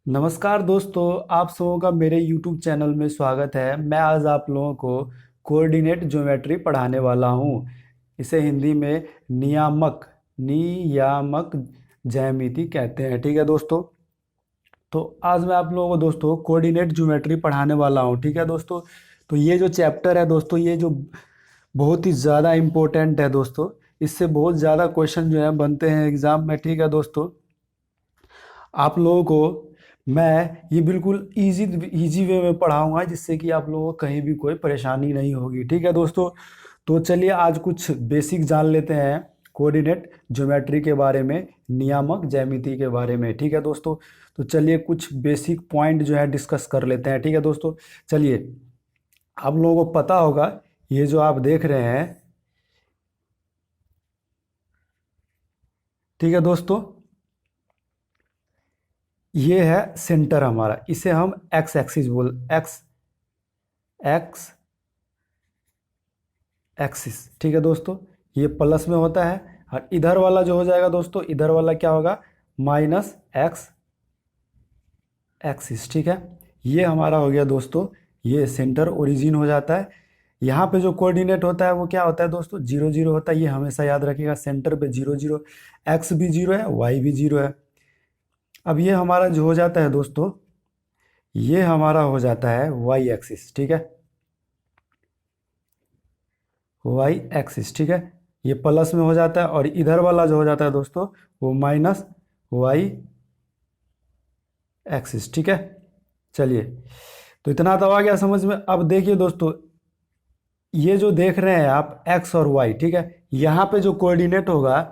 नमस्कार दोस्तों, आप सबों का मेरे YouTube चैनल में स्वागत है। मैं आज आप लोगों को कोऑर्डिनेट ज्योमेट्री पढ़ाने वाला हूँ। इसे हिंदी में नियामक ज्यामिति कहते हैं। ठीक है दोस्तों। तो आज मैं आप लोगों को दोस्तों कोऑर्डिनेट ज्योमेट्री पढ़ाने वाला हूँ। ठीक है दोस्तों। तो ये जो चैप्टर है दोस्तों, ये जो बहुत ही ज़्यादा इम्पोर्टेंट है दोस्तों। इससे बहुत ज़्यादा क्वेश्चन जो है बनते हैं एग्ज़ाम में। ठीक है दोस्तों। आप लोगों को मैं ये बिल्कुल इजी वे में पढ़ाऊंगा, जिससे कि आप लोगों को कहीं भी कोई परेशानी नहीं होगी। ठीक है दोस्तों। तो चलिए आज कुछ बेसिक जान लेते हैं कोऑर्डिनेट ज्योमेट्री के बारे में, नियामक ज्यामिति के बारे में। ठीक है दोस्तों। तो चलिए कुछ बेसिक पॉइंट जो है डिस्कस कर लेते हैं। ठीक है दोस्तों। चलिए, आप लोगों को पता होगा ये जो आप देख रहे हैं, ठीक है दोस्तों, ये है सेंटर हमारा। इसे हम एक्स एक्सिस एक्स एक्सिस। ठीक है दोस्तों। ये प्लस में होता है। और इधर वाला जो हो जाएगा दोस्तों, इधर वाला क्या होगा, माइनस एक्स एक्सिस। ठीक है। ये हमारा हो गया दोस्तों, ये सेंटर ओरिजिन हो जाता है। यहाँ पे जो कोऑर्डिनेट होता है वो क्या होता है दोस्तों, जीरो जीरो होता है। ये हमेशा याद रखिएगा, सेंटर पे जीरो जीरो, एक्स भी जीरो है, वाई भी जीरो है। अब ये हमारा जो हो जाता है दोस्तों, ये हमारा हो जाता है वाई एक्सिस। ठीक है, वाई एक्सिस। ठीक है। ये प्लस में हो जाता है, और इधर वाला जो हो जाता है दोस्तों, वो माइनस वाई एक्सिस। ठीक है। चलिए, तो इतना तो आ गया समझ में। अब देखिए दोस्तों, ये जो देख रहे हैं आप एक्स और वाई, ठीक है, यहाँ पे जो कोऑर्डिनेट होगा,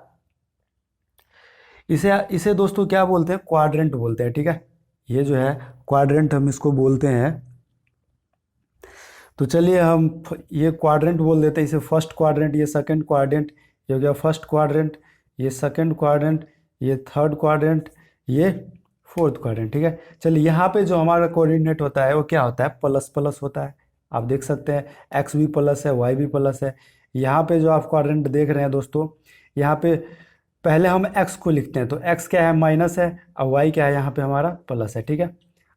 इसे इसे दोस्तों क्या बोलते हैं, क्वाड्रेंट बोलते हैं। ठीक है। ये जो है क्वाड्रेंट हम इसको बोलते हैं। तो चलिए हम ये क्वाड्रेंट बोल देते हैं इसे। फर्स्ट क्वाड्रेंट, ये सेकंड क्वाड्रेंट, ये हो गया फर्स्ट क्वाड्रेंट, ये सेकंड क्वाड्रेंट, ये थर्ड क्वाड्रेंट, ये फोर्थ क्वाड्रेंट। ठीक है। चलिए, यहाँ पे जो हमारा कोऑर्डिनेट होता है वो क्या होता है, प्लस प्लस होता है। आप देख सकते हैं एक्स भी प्लस है, वाई भी प्लस है। यहाँ पे जो आप क्वाड्रेंट देख रहे हैं दोस्तों, यहाँ पे पहले हम एक्स को लिखते हैं, तो एक्स क्या है, माइनस है, और वाई क्या है, यहाँ पे हमारा प्लस है। ठीक है।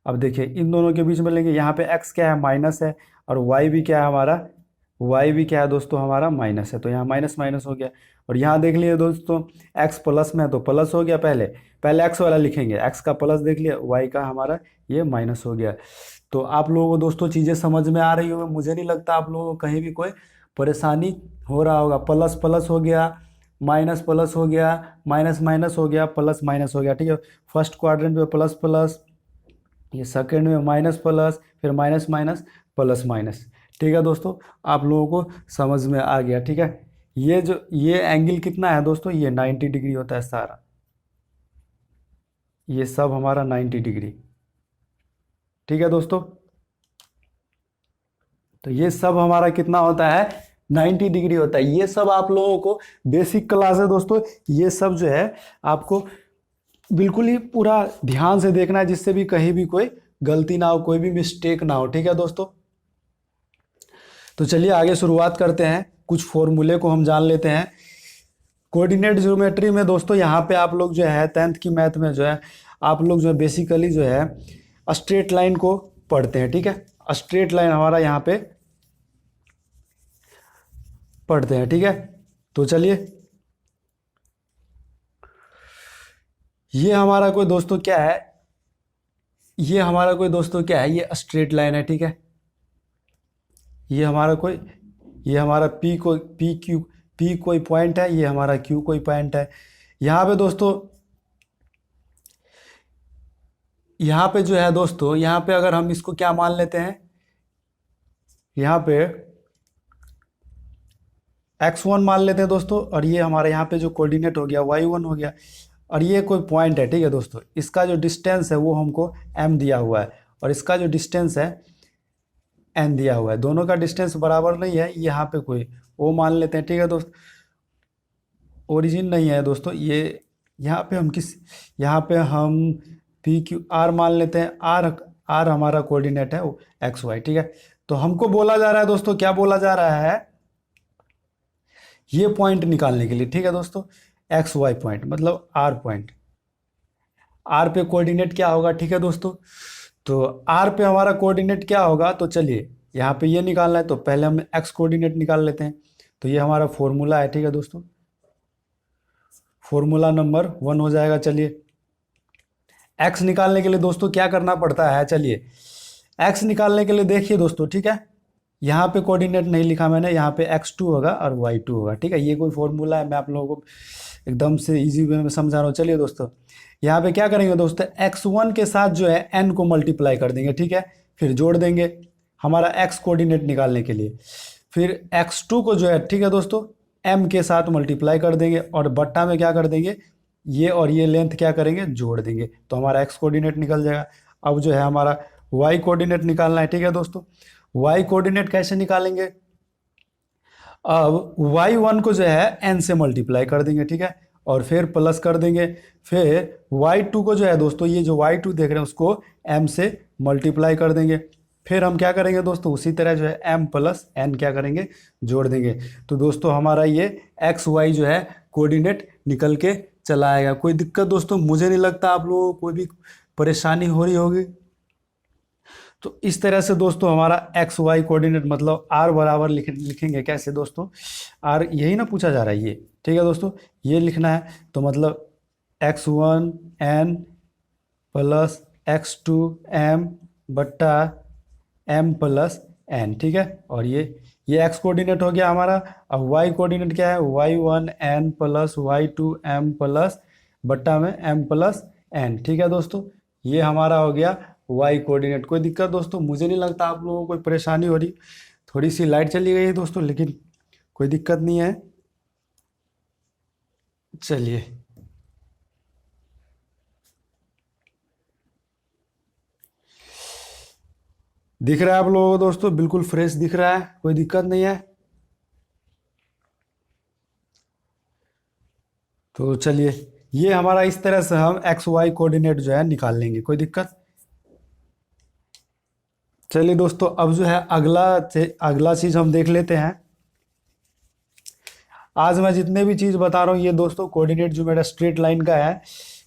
अब देखिए इन दोनों के बीच में लेंगे, यहाँ पे एक्स क्या है, माइनस है, और वाई भी क्या है हमारा, वाई भी क्या है दोस्तों, हमारा माइनस है। तो यहाँ माइनस माइनस हो गया। और यहाँ देख लिए दोस्तों, एक्स प्लस में है तो प्लस हो गया। पहले पहले एक्स वाला लिखेंगे, एक्स का प्लस देख लिया, वाई का हमारा ये माइनस हो गया। तो आप लोगों को दोस्तों चीज़ें समझ में आ रही होगी। मुझे नहीं लगता आप लोगों को कहीं भी कोई परेशानी हो रहा होगा। प्लस प्लस हो गया, माइनस प्लस हो गया, माइनस माइनस हो गया, प्लस माइनस हो गया। ठीक है। फर्स्ट क्वाड्रेंट में प्लस प्लस, ये सेकंड में माइनस प्लस, फिर माइनस माइनस, प्लस माइनस। ठीक है दोस्तों, आप लोगों को समझ में आ गया। ठीक है। ये एंगल कितना है दोस्तों, ये 90 डिग्री होता है सारा। ये सब हमारा 90 डिग्री। ठीक है दोस्तों। तो ये सब हमारा कितना होता है, 90 डिग्री होता है। ये सब आप लोगों को बेसिक क्लास है दोस्तों। ये सब जो है आपको बिल्कुल ही पूरा ध्यान से देखना है, जिससे भी कहीं भी कोई गलती ना हो, कोई भी मिस्टेक ना हो। ठीक है दोस्तों। तो चलिए आगे शुरुआत करते हैं। कुछ फॉर्मूले को हम जान लेते हैं कोऑर्डिनेट ज्योमेट्री में दोस्तों। यहाँ पे आप लोग जो है 10th की मैथ में जो है, आप लोग जो है बेसिकली जो है स्ट्रेट लाइन को पढ़ते हैं। ठीक है। स्ट्रेट लाइन हमारा यहाँ पे पढ़ते हैं। ठीक है। तो चलिए, ये हमारा कोई दोस्तों क्या है, ये हमारा कोई दोस्तों क्या है, ये स्ट्रेट लाइन है। ठीक है। ये हमारा कोई, ये हमारा पी कोई पॉइंट है, ये हमारा क्यू कोई पॉइंट है। यहाँ पे दोस्तों, यहाँ पे जो है दोस्तों, यहाँ पे अगर हम इसको क्या मान लेते हैं, यहाँ पे x1 मान लेते हैं दोस्तों, और ये हमारे यहाँ पे जो कोऑर्डिनेट हो गया y1 हो गया, और ये कोई पॉइंट है। ठीक है दोस्तों। इसका जो डिस्टेंस है वो हमको m दिया हुआ है, और इसका जो डिस्टेंस है n दिया हुआ है। दोनों का डिस्टेंस बराबर नहीं है, यहाँ पे कोई o मान लेते हैं। ठीक है दोस्त, ओरिजिन नहीं है दोस्तों ये। यहाँ पे हम पी क्यू आर मान लेते हैं। आर हमारा कोऑर्डिनेट है वो एक्स वाई। ठीक है। तो हमको बोला जा रहा है दोस्तों, क्या बोला जा रहा है, ये पॉइंट निकालने के लिए। ठीक है दोस्तों, एक्स वाई पॉइंट मतलब आर पॉइंट। आर पे कोऑर्डिनेट क्या होगा, ठीक है दोस्तों। तो आर पे हमारा कोऑर्डिनेट क्या होगा, तो चलिए यहाँ पे ये निकालना है, तो पहले हम एक्स कोऑर्डिनेट निकाल लेते हैं। तो ये हमारा फॉर्मूला है, ठीक है दोस्तों, फॉर्मूला नंबर 1 हो जाएगा। चलिए एक्स निकालने के लिए दोस्तों क्या करना पड़ता है, चलिए एक्स निकालने के लिए देखिए दोस्तों, ठीक है, यहाँ पे कोऑर्डिनेट नहीं लिखा मैंने, यहाँ पे x2 होगा और y2 होगा, ठीक है। ये कोई फॉर्मूला है, मैं आप लोगों को एकदम से इजी वे में समझा रहा हूँ। चलिए दोस्तों यहाँ पे क्या करेंगे दोस्तों, x1 के साथ जो है n को मल्टीप्लाई कर देंगे, ठीक है, फिर जोड़ देंगे हमारा x कोऑर्डिनेट निकालने के लिए। फिर x2 को जो है, ठीक है दोस्तों, m के साथ मल्टीप्लाई कर देंगे और बट्टा में क्या कर देंगे, ये और ये लेंथ क्या करेंगे, जोड़ देंगे, तो हमारा x कोऑर्डिनेट निकल जाएगा। अब जो है हमारा y कोऑर्डिनेट निकालना है, ठीक है दोस्तों। y कोऑर्डिनेट कैसे निकालेंगे, अब y1 को जो है n से मल्टीप्लाई कर देंगे, ठीक है, और फिर प्लस कर देंगे। फिर y2 को जो है दोस्तों, ये जो y2 देख रहे हैं उसको m से मल्टीप्लाई कर देंगे। फिर हम क्या करेंगे दोस्तों, उसी तरह जो है m प्लस n क्या करेंगे, जोड़ देंगे। तो दोस्तों हमारा ये x y जो है कोऑर्डिनेट निकल के चला आएगा। कोई दिक्कत दोस्तों, मुझे नहीं लगता आप लोगों को कोई भी परेशानी हो रही होगी। तो इस तरह से दोस्तों हमारा एक्स वाई कोऑर्डिनेट मतलब आर बराबर लिखेंगे कैसे दोस्तों, आर यही ना पूछा जा रहा है ये, ठीक है दोस्तों, ये लिखना है। तो मतलब x1 n plus x2 m बट्टा m प्लस n, ठीक है। और ये x कोऑर्डिनेट हो गया हमारा। अब y कोऑर्डिनेट क्या है, y1 n plus y2 m plus बट्टा में m प्लस n, ठीक है दोस्तों। ये हमारा हो गया y कोऑर्डिनेट। कोई दिक्कत दोस्तों, मुझे नहीं लगता आप लोगों को कोई परेशानी हो रही। थोड़ी सी लाइट चली गई है दोस्तों, लेकिन कोई दिक्कत नहीं है। चलिए दिख रहा है आप लोगों को दोस्तों, बिल्कुल फ्रेश दिख रहा है, कोई दिक्कत नहीं है। तो चलिए ये हमारा इस तरह से हम एक्स वाई कोऑर्डिनेट जो है निकाल लेंगे, कोई दिक्कत। चलिए दोस्तों अब जो है अगला चीज हम देख लेते हैं। आज मैं जितने भी चीज बता रहा हूँ ये दोस्तों कोऑर्डिनेट ज्योमेट्री स्ट्रेट लाइन का है,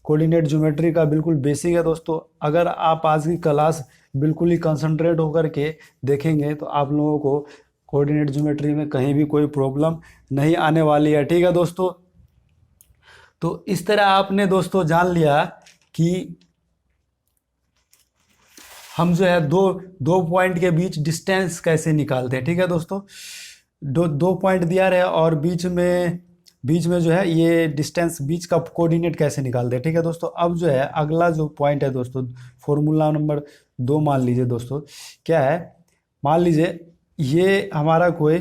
कोऑर्डिनेट ज्योमेट्री का बिल्कुल बेसिक है दोस्तों। अगर आप आज की क्लास बिल्कुल ही कंसंट्रेट होकर के देखेंगे तो आप लोगों को कोऑर्डिनेट ज्योमेट्री में कहीं भी कोई प्रॉब्लम नहीं आने वाली है, ठीक है दोस्तों। तो इस तरह आपने दोस्तों जान लिया कि हम जो है दो पॉइंट के बीच डिस्टेंस कैसे निकालते हैं, ठीक है दोस्तों। दो पॉइंट दिया रहे और बीच में जो है ये डिस्टेंस बीच का कोऑर्डिनेट कैसे निकालते हैं, ठीक है दोस्तों। अब जो है अगला जो पॉइंट है दोस्तों, फॉर्मूला नंबर 2 मान लीजिए दोस्तों, क्या है, मान लीजिए ये हमारा कोई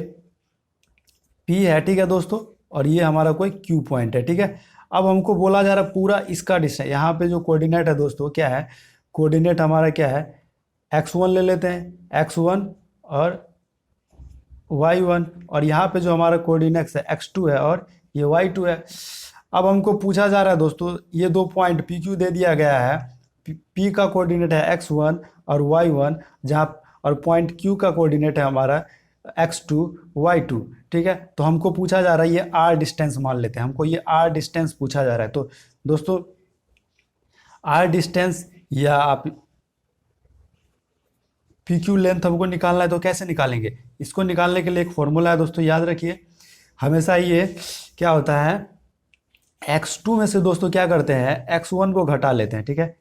P है, ठीक है दोस्तों, और ये हमारा कोई Q पॉइंट है, ठीक है। अब हमको बोला जा रहा है पूरा इसका डिस्टेंस, यहाँ पे जो कोऑर्डिनेट है दोस्तों क्या है, कोऑर्डिनेट हमारा क्या है, x1 ले लेते हैं, x1 और y1, और यहाँ पे जो हमारा कोऑर्डिनेट है x2 है और ये y2 है। अब हमको पूछा जा रहा है दोस्तों, ये दो पॉइंट PQ दे दिया गया है, P का कोऑर्डिनेट है x1 और y1, जहाँ और पॉइंट Q का कोऑर्डिनेट है हमारा x2 y2, ठीक है। तो हमको पूछा जा रहा है ये r डिस्टेंस मान लेते हैं, हमको ये r डिस्टेंस पूछा जा रहा है। तो दोस्तों r डिस्टेंस या आप PQ लेंथ हमको निकालना है, तो कैसे निकालेंगे, इसको निकालने के लिए एक फॉर्मूला है दोस्तों, याद रखिए। हमेशा ये क्या होता है, x2 में से दोस्तों क्या करते हैं, x1 को घटा लेते हैं, ठीक है।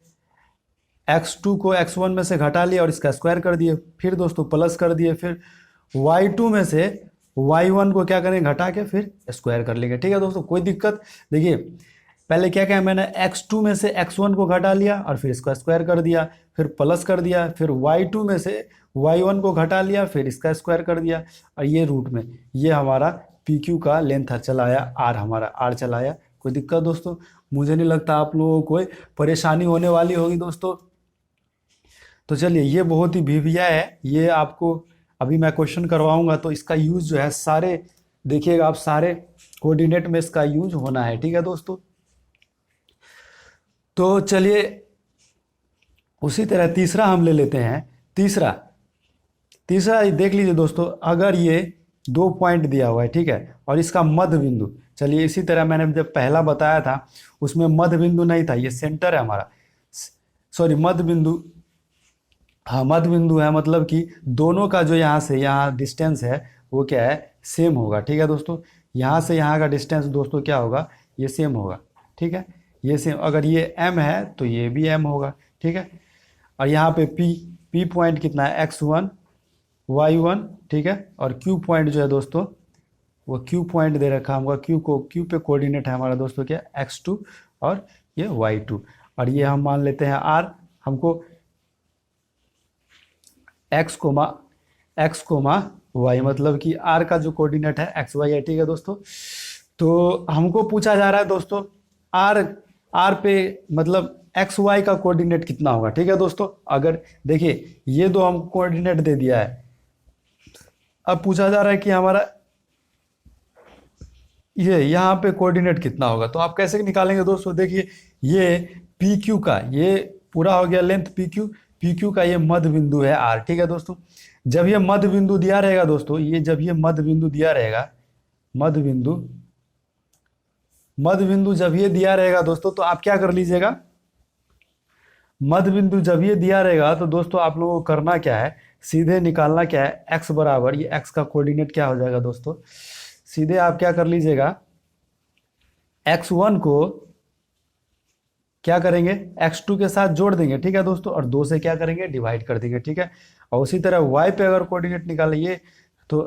x2 को x1 में से घटा लिया और इसका स्क्वायर कर दिए, फिर दोस्तों प्लस कर दिए, फिर y2 में से y1 को क्या करेंगे, घटा के फिर स्क्वायर कर लेंगे, ठीक है दोस्तों। कोई दिक्कत, देखिए पहले क्या क्या मैंने x2 में से x1 को घटा लिया और फिर इसका स्क्वायर कर दिया, फिर प्लस कर दिया, फिर y2 में से y1 को घटा लिया, फिर इसका स्क्वायर कर दिया, और ये रूट में ये हमारा PQ का लेंथ चला आया, r हमारा r चला आया। कोई दिक्कत दोस्तों, मुझे नहीं लगता आप लोगों को कोई परेशानी होने वाली होगी दोस्तों। तो चलिए ये बहुत ही भिविया है, ये आपको अभी मैं क्वेश्चन करवाऊंगा तो इसका यूज जो है सारे देखिएगा आप, सारे कोऑर्डिनेट में इसका यूज होना है, ठीक है दोस्तों। तो चलिए उसी तरह तीसरा हम ले लेते हैं। तीसरा देख लीजिए दोस्तों, अगर ये दो पॉइंट दिया हुआ है, ठीक है, और इसका मध्य बिंदु, चलिए इसी तरह मैंने जब पहला बताया था उसमें मध्य बिंदु नहीं था, ये सेंटर है हमारा, सॉरी मध्य बिंदु, हाँ मध्य बिंदु है, मतलब कि दोनों का जो यहाँ से यहाँ डिस्टेंस है वो क्या है, सेम होगा। ठीक है दोस्तों, यहाँ से यहाँ का डिस्टेंस दोस्तों क्या होगा, ये सेम होगा। ठीक है, ये सेम, अगर ये m है तो ये भी m होगा। ठीक है, और यहाँ पे p पॉइंट कितना है, x1 y1। ठीक है, और q पॉइंट जो है दोस्तों वो q पॉइंट दे रखा है हमको, q पे कोऑर्डिनेट है हमारा दोस्तों क्या, x2 और ये y2। और ये हम मान लेते हैं r, हमको x कोमा y, मतलब कि r का जो कोऑर्डिनेट है x y है। ठीक है दोस्तों, तो हमको पूछा जा रहा है दोस्तों r पे मतलब x y का कोऑर्डिनेट कितना होगा। ठीक है दोस्तों, अगर देखिए ये दो हम कोऑर्डिनेट दे दिया है, अब पूछा जा रहा है कि हमारा ये यहाँ पे कोऑर्डिनेट कितना होगा। तो आप कैसे निकालेंगे दोस्तों, देखिए ये पी क्यू का, ये पूरा हो गया लेंथ पी क्यू का ये मध्य बिंदु है आर। ठीक है दोस्तों, जब ये मध्य बिंदु दिया रहेगा दोस्तों, ये जब ये मध्य बिंदु दिया रहेगा, मध्य बिंदु जब ये दिया रहेगा दोस्तों, तो आप क्या कर लीजिएगा, मध्य बिंदु जब ये दिया रहेगा तो दोस्तों आप लोगों को करना क्या है, सीधे निकालना क्या है, x बराबर, ये x का कोऑर्डिनेट क्या हो जाएगा दोस्तों, सीधे आप क्या कर लीजिएगा, x1 को क्या करेंगे, x2 के साथ जोड़ देंगे। ठीक है दोस्तों, और 2 से क्या करेंगे, डिवाइड कर देंगे। ठीक है, और उसी तरह y पे अगर कोऑर्डिनेट निकालेंगे तो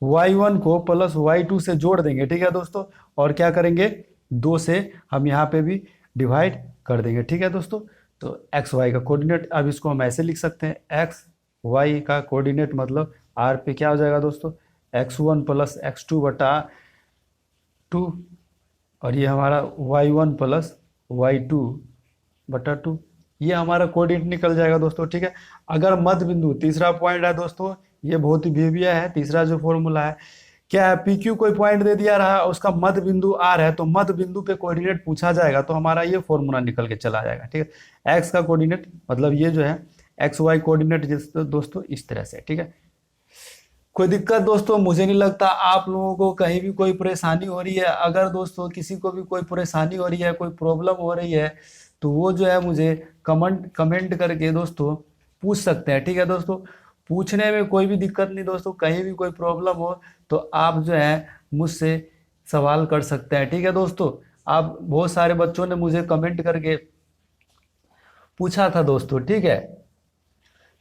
y1 को प्लस y2 से जोड़ देंगे। ठीक है दोस्तों, और क्या करेंगे, 2 से हम यहाँ पे भी डिवाइड कर देंगे। ठीक है दोस्तों, तो एक्स वाई का कोऑर्डिनेट, अब इसको हम ऐसे लिख सकते हैं, एक्स वाई का कोऑर्डिनेट मतलब आर पे क्या हो जाएगा दोस्तों, x1 प्लस x2 बटा 2, और ये हमारा y1 प्लस y2 बटा 2, ये हमारा कोऑर्डिनेट निकल जाएगा दोस्तों। ठीक है, अगर मध्य बिंदु, तीसरा पॉइंट है दोस्तों, ये बहुत ही बेबिया है, तीसरा जो फॉर्मूला है क्या है, पी क्यू कोई पॉइंट दे दिया रहा, उसका मध्य बिंदु आर है, तो मध्य बिंदु पे कोऑर्डिनेट पूछा जाएगा तो हमारा ये फॉर्मूला निकल के चला जाएगा। ठीक है, एक्स का कोऑर्डिनेट मतलब ये जो है एक्स वाई कोऑर्डिनेट दोस्तों इस तरह से। ठीक है, कोई दिक्कत दोस्तों, मुझे नहीं लगता आप लोगों को कहीं भी कोई परेशानी हो रही है। अगर दोस्तों किसी को भी कोई परेशानी हो रही है, कोई प्रॉब्लम हो रही है, तो वो जो है मुझे कमेंट करके दोस्तों पूछ सकते हैं। ठीक है दोस्तों, पूछने में कोई भी दिक्कत नहीं दोस्तों, कहीं भी कोई प्रॉब्लम हो तो आप जो है मुझसे सवाल कर सकते हैं। ठीक है दोस्तों, आप बहुत सारे बच्चों ने मुझे कमेंट करके पूछा था दोस्तों। ठीक है,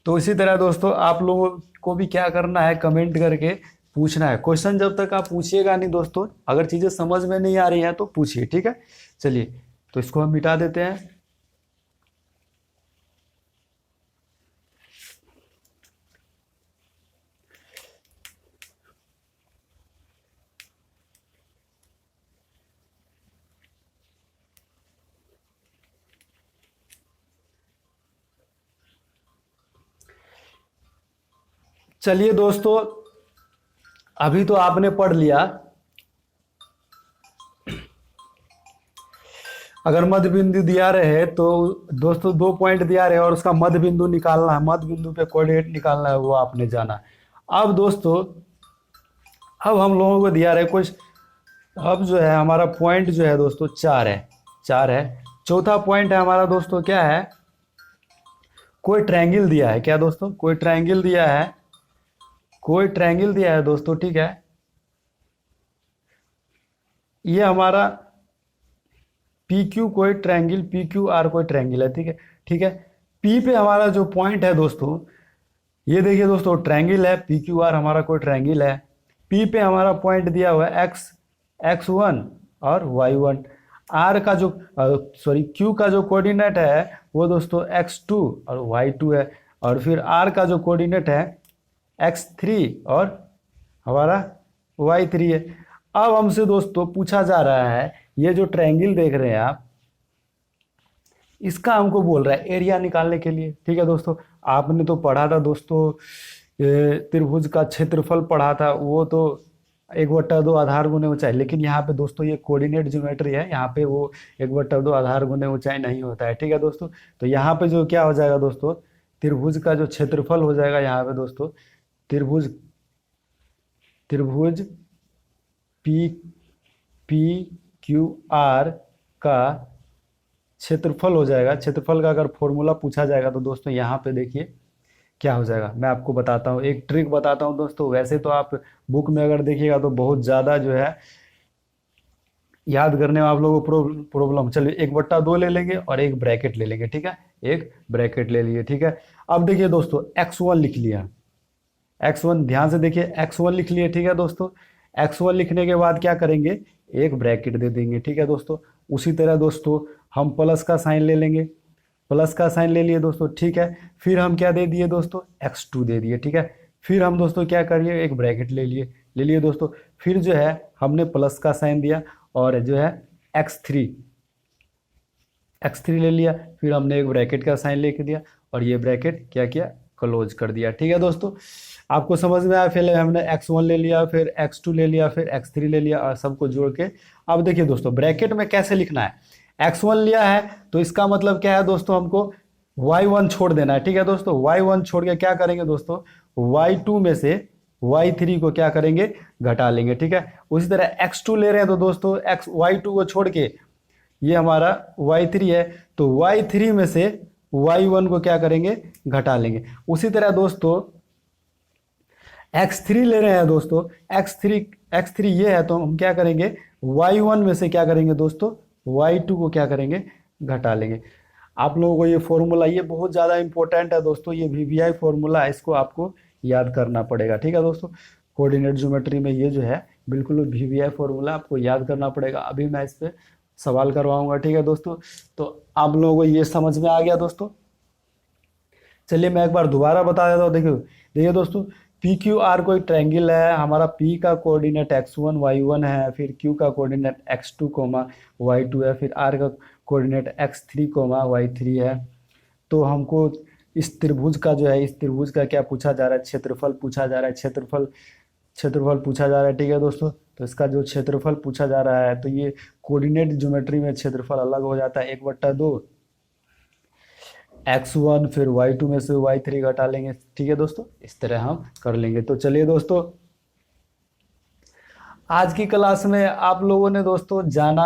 तो इसी तरह दोस्तों आप लोगों को भी क्या करना है, कमेंट करके पूछना है। क्वेश्चन जब तक आप पूछिएगा नहीं दोस्तों, अगर चीज़ें समझ में नहीं आ रही हैं तो पूछिए। ठीक है, चलिए तो इसको हम मिटा देते हैं। चलिए दोस्तों, अभी तो आपने पढ़ लिया, अगर मध्य बिंदु दिया रहे तो दोस्तों 2 पॉइंट दिया रहे और उसका मध्य बिंदु निकालना है, मध्य बिंदु पे कोऑर्डिनेट निकालना है, वो आपने जाना। अब दोस्तों, अब हम लोगों को दिया रहे कुछ, अब जो है हमारा पॉइंट जो है दोस्तों 4 है। चौथा पॉइंट है हमारा दोस्तों क्या है, कोई ट्रायंगल दिया है। क्या दोस्तों, कोई ट्रायंगल दिया है, कोई ट्रायंगल दिया है दोस्तों। ठीक है, ये हमारा पी क्यू कोई ट्रायंगल, पी क्यू आर कोई ट्रायंगल है। ठीक है, ठीक है, पी पे हमारा जो पॉइंट है दोस्तों, ये देखिए दोस्तों ट्रायंगल है, पी क्यू आर हमारा कोई ट्रायंगल है। पी पे हमारा पॉइंट दिया हुआ है x1 और y1। आर का जो सॉरी क्यू का जो कोऑर्डिनेट है वो दोस्तों x2 और y2 है, और फिर आर का जो कोऑर्डिनेट है x3 और हमारा y3 है। अब हमसे दोस्तों पूछा जा रहा है, ये जो ट्रायंगल देख रहे हैं आप, इसका हमको बोल रहा है एरिया निकालने के लिए। ठीक है दोस्तों, आपने तो पढ़ा था दोस्तों, त्रिभुज का क्षेत्रफल पढ़ा था, वो तो 1/2 आधार गुने ऊंचाई, लेकिन यहाँ पे दोस्तों ये कोऑर्डिनेट ज्योमेट्री है, यहाँ पे वो 1/2 आधार गुने ऊंचाई नहीं होता है। ठीक है दोस्तों, तो यहाँ पे जो क्या हो जाएगा दोस्तों, त्रिभुज का जो क्षेत्रफल हो जाएगा यहाँ पे दोस्तों, त्रिभुज पी क्यू आर का क्षेत्रफल हो जाएगा। क्षेत्रफल का अगर फॉर्मूला पूछा जाएगा तो दोस्तों यहाँ पे देखिए क्या हो जाएगा, मैं आपको बताता हूँ, एक ट्रिक बताता हूँ दोस्तों। वैसे तो आप बुक में अगर देखिएगा तो बहुत ज़्यादा जो है याद करने में आप लोगों को प्रॉब्लम, चलिए 1/2 ले लेंगे और एक ब्रैकेट ले लेंगे, ठीक है, एक ब्रैकेट ले लिए, ठीक है। अब देखिए दोस्तों x1 लिख लिया, x1 ध्यान से देखिए, x1 लिख लिए, ठीक है दोस्तों। x1 लिखने के बाद क्या करेंगे, एक ब्रैकेट दे देंगे, ठीक है दोस्तों। उसी तरह दोस्तों हम प्लस का साइन ले लेंगे, प्लस का साइन ले लिए दोस्तों, ठीक है। फिर हम क्या दे दिए दोस्तों, x2 दे दिए, ठीक है। फिर हम दोस्तों क्या करिए, एक ब्रैकेट ले लिए दोस्तों। फिर जो है हमने प्लस का साइन दिया और जो है x3 ले लिया। फिर हमने एक ब्रैकेट का साइन लेके दिया और ये ब्रैकेट क्या किया, क्लोज कर दिया, ठीक है दोस्तों। आपको समझ में आया, पहले हमने x1 ले लिया, फिर x2 ले लिया, फिर x3 ले लिया और सबको जोड़ के अब देखिए दोस्तों ब्रैकेट में कैसे लिखना है। x1 लिया है तो इसका मतलब क्या है दोस्तों, हमको y1 छोड़ देना है, ठीक है दोस्तों। y1 छोड़ के क्या करेंगे दोस्तों, y2 में से y3 को क्या करेंगे, घटा लेंगे, ठीक है। उसी तरह x2 ले रहे हैं तो दोस्तों y2 को छोड़ के ये हमारा y3 है तो y3 में से y1 को क्या करेंगे, घटा लेंगे। उसी तरह दोस्तों x3 ले रहे हैं दोस्तों, x3 ये है तो हम क्या करेंगे, y1 में से क्या करेंगे दोस्तों, y2 को क्या करेंगे, घटा लेंगे। आप लोगों को ये फॉर्मूला ये बहुत ज़्यादा इंपॉर्टेंट है दोस्तों, ये वीवीआई फॉर्मूला है, इसको आपको याद करना पड़ेगा, ठीक है दोस्तों। कोऑर्डिनेट ज्योमेट्री में ये जो है बिल्कुल वीवीआई फॉर्मूला आपको याद करना पड़ेगा। अभी मैं इस पर सवाल करवाऊंगा, ठीक है दोस्तों। तो आप लोगों को ये समझ में आ गया दोस्तों। चलिए मैं एक बार दोबारा बता देता हूँ। देखिए दोस्तों, पी क्यू आर कोई ट्रायंगल है, हमारा पी का कोऑर्डिनेट x1 y1 है, फिर क्यू का कोऑर्डिनेट x2 y2 है, फिर आर का कोऑर्डिनेट x3 y3 है। तो हमको इस त्रिभुज का जो है, इस त्रिभुज का क्या पूछा जा रहा है, क्षेत्रफल पूछा जा रहा है, क्षेत्रफल पूछा जा रहा है, ठीक है दोस्तों। तो इसका जो क्षेत्रफल पूछा जा रहा है तो ये कोऑर्डिनेट ज्योमेट्री में क्षेत्रफल अलग हो जाता है, 1/2 x1 फिर y2 में से y3 घटा लेंगे, ठीक है दोस्तों। इस तरह हम कर लेंगे। तो चलिए दोस्तों, आज की क्लास में आप लोगों ने दोस्तों जाना,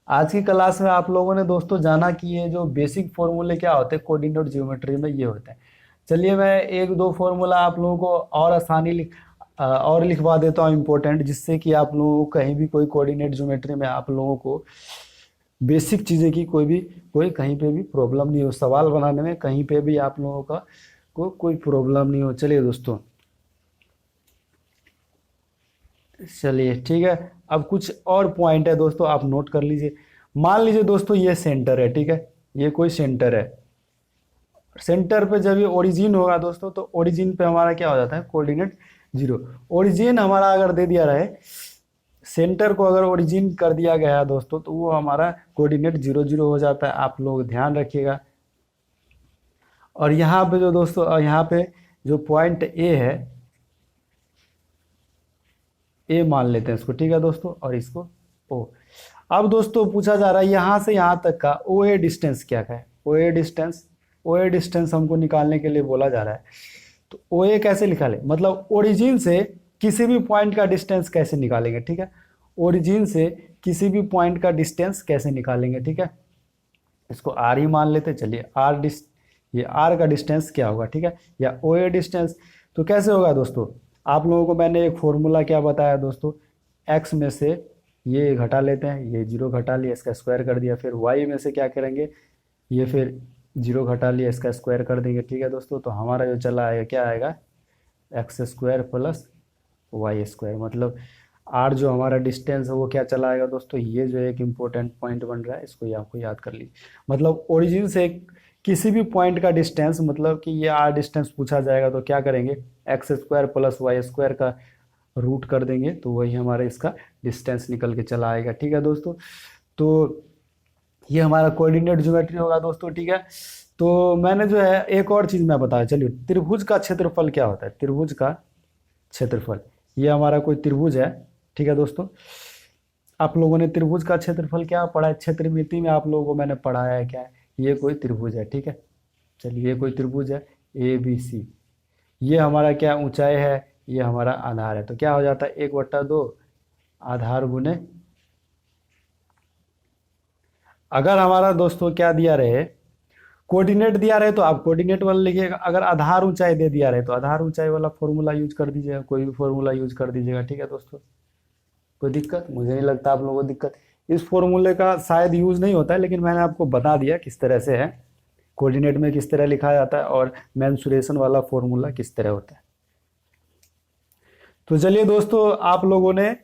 आज की क्लास में आप लोगों ने दोस्तों जाना कि ये जो बेसिक फॉर्मूले क्या होते हैं कोऑर्डिनेट ज्योमेट्री में, ये होते हैं। चलिए मैं एक दो फॉर्मूला आप लोगों को और और लिखवा देता हूँ इंपॉर्टेंट, जिससे कि आप लोगों को कहीं भी कोई कोऑर्डिनेट ज्योमेट्री में आप लोगों को बेसिक चीज़ें की कोई कहीं पे भी प्रॉब्लम नहीं हो, सवाल बनाने में कहीं पे भी आप लोगों का कोई प्रॉब्लम नहीं हो। चलिए दोस्तों, चलिए ठीक है। अब कुछ और पॉइंट है दोस्तों, आप नोट कर लीजिए। मान लीजिए दोस्तों ये सेंटर है, ठीक है, ये कोई सेंटर है। सेंटर पे जब ये ओरिजिन होगा दोस्तों तो ओरिजिन पे हमारा क्या हो जाता है, कोऑर्डिनेट 0। ओरिजिन हमारा अगर दे दिया रहे, सेंटर को अगर ओरिजिन कर दिया गया है दोस्तों तो वो हमारा कोऑर्डिनेट 0 हो जाता है, आप लोग ध्यान रखिएगा। और यहाँ पे जो दोस्तों, यहाँ पे जो पॉइंट ए है, ए मान लेते हैं इसको, ठीक है दोस्तों, और इसको ओ। अब दोस्तों पूछा जा रहा है यहाँ से यहाँ तक का ओ ए डिस्टेंस क्या है, ओ ए डिस्टेंस हमको निकालने के लिए बोला जा रहा है। तो ओ ए कैसे निकाले, मतलब ओरिजिन से किसी भी पॉइंट का डिस्टेंस कैसे निकालेंगे, ठीक है। ओरिजिन से किसी भी पॉइंट का डिस्टेंस कैसे निकालेंगे, ठीक है। इसको आर ही मान लेते, चलिए ये आर का डिस्टेंस क्या होगा, ठीक है, या ओ ए डिस्टेंस। तो कैसे होगा दोस्तों, आप लोगों को मैंने एक फॉर्मूला क्या बताया दोस्तों, x में से ये घटा लेते हैं, ये 0 घटा लिया, इसका स्क्वायर कर दिया। फिर y में से क्या करेंगे, ये फिर 0 घटा लिया, इसका स्क्वायर कर देंगे, ठीक है दोस्तों। तो हमारा जो चला आएगा क्या आएगा, x² प्लस y², मतलब r जो हमारा डिस्टेंस है वो क्या चला आएगा दोस्तों, ये जो एक इम्पोर्टेंट पॉइंट बन रहा है, इसको आपको याद कर लीजिए। मतलब ओरिजिन से किसी भी पॉइंट का डिस्टेंस, मतलब कि ये r डिस्टेंस पूछा जाएगा तो क्या करेंगे, x² प्लस y² का रूट कर देंगे, तो वही हमारा इसका डिस्टेंस निकल के चला आएगा, ठीक है दोस्तों। तो ये हमारा कोऑर्डिनेट ज्योमेट्री होगा दोस्तों, ठीक है। तो मैंने जो है एक और चीज़ मैं बताया, चलिए त्रिभुज का क्षेत्रफल क्या होता है, त्रिभुज का क्षेत्रफल, ये हमारा कोई त्रिभुज है, ठीक है दोस्तों। आप लोगों ने त्रिभुज का क्षेत्रफल क्या पढ़ा है, क्षेत्रमिति में आप लोगों को मैंने पढ़ाया है क्या है, ये कोई त्रिभुज है, ठीक है। चलिए ये कोई त्रिभुज है ABC, ये हमारा क्या ऊंचाई है, ये हमारा आधार है। तो क्या हो जाता है, 1/2 आधार गुने अगर हमारा दोस्तों क्या दिया रहे, कोऑर्डिनेट दिया रहे तो आप कोऑर्डिनेट वाला लिखिएगा, अगर आधार ऊंचाई दे दिया रहे तो आधार ऊंचाई वाला फॉर्मूला यूज कर दीजिएगा, कोई भी फॉर्मूला यूज कर दीजिएगा। ठीक है दोस्तों, कोई दिक्कत मुझे नहीं लगता आप लोगों को दिक्कत। इस फॉर्मूले का शायद यूज नहीं होता है, लेकिन मैंने आपको बता दिया किस तरह से है, कोऑर्डिनेट में किस तरह लिखा जाता है और मेंसुरेशन वाला फॉर्मूला किस तरह होता है। तो चलिए दोस्तों, आप लोगों ने